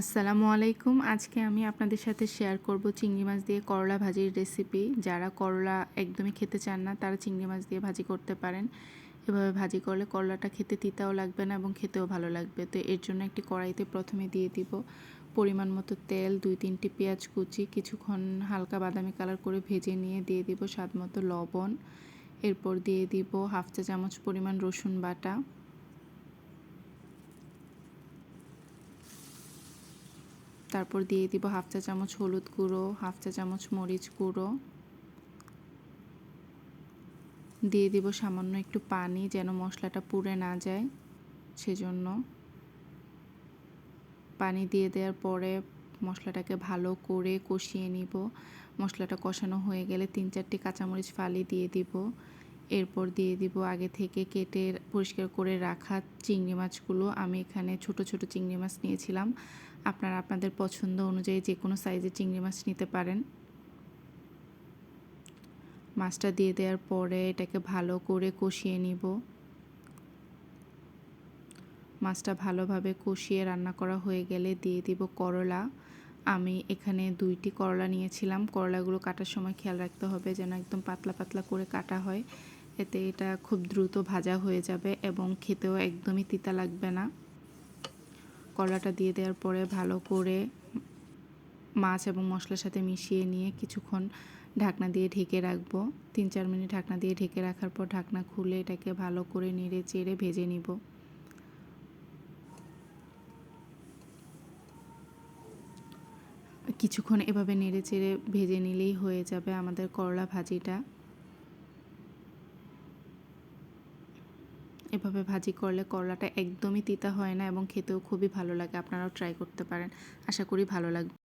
আসসালামু আলাইকুম। আজকে আমি আপনাদের সাথে শেয়ার করব চিংড়ি মাছ দিয়ে করলা ভাজির রেসিপি। যারা করলা একদমই খেতে চান না তারা চিংড়ি মাছ দিয়ে ভাজি করতে পারেন। এভাবে ভাজি করলে করলাটা খেতে তিতাও লাগবে না এবং খেতেও ভালো লাগবে। তো এর জন্য একটি কড়াইতে প্রথমে দিয়ে দিব পরিমাণ মতো তেল, 2-3টি পেঁয়াজ কুচি, কিছুক্ষণ হালকা বাদামি কালার করে ভেজে নিয়ে দিয়ে দিব স্বাদ মতো লবণ। এরপর দিয়ে দিব হাফ চা চামচ পরিমাণ রসুন বাটা, তারপর দিয়ে দিব হাফ চা চামচ হলুদ গুঁড়ো, হাফ চা চামচ মরিচ গুঁড়ো, দিয়ে দিব সামান্য একটু পানি যেন মশলাটা পুড়ে না যায়, সেজন্য পানি দিয়ে দেওয়ার পরে মশলাটাকে ভালো করে কষিয়ে নিব। মশলাটা কষানো হয়ে গেলে 3-4টি কাঁচামরিচ ফালি দিয়ে দিব। এরপর দিয়ে দিব আগে থেকে কেটে পরিষ্কার করে রাখা চিংড়ি মাছগুলো। আমি এখানে ছোট ছোট চিংড়ি মাছ নিয়েছিলাম। আপনারা আপনাদের পছন্দ অনুযায়ী যে কোনো সাইজের চিংড়ি মাছ নিতে পারেন। মাছটা দিয়ে দেওয়ার পরে এটাকে ভালো করে কষিয়ে নিব। মাছটা ভালোভাবে কষিয়ে রান্না করা হয়ে গেলে দিয়ে দিব করলা। আমি এখানে 2টি করলা নিয়েছিলাম। করলাগুলো কাটার সময় খেয়াল রাখতে হবে যেন একদম পাতলা পাতলা করে কাটা হয়, এতে এটা খুব দ্রুত ভাজা হয়ে যাবে এবং খেতেও একদমই তিতা লাগবে না। করলাটা দিয়ে দেওয়ার পরে ভালো করে মাছ এবং মশলার সাথে মিশিয়ে নিয়ে কিছুক্ষণ ঢাকনা দিয়ে ঢেকে রাখবো। 3-4 মিনিট ঢাকনা দিয়ে ঢেকে রাখার পর ঢাকনা খুলে এটাকে ভালো করে নেড়ে চেড়ে ভেজে নিব। কিছুক্ষণ এভাবে নেড়ে চেড়ে ভেজে নিলেই হয়ে যাবে আমাদের করলা ভাজিটা। এভাবে ভাজি করলে করলাটা একদমই তিতা হয় না এবং খেতেও খুবই ভালো লাগে। আপনারাও ট্রাই করতে পারেন। আশা করি ভালো লাগবে।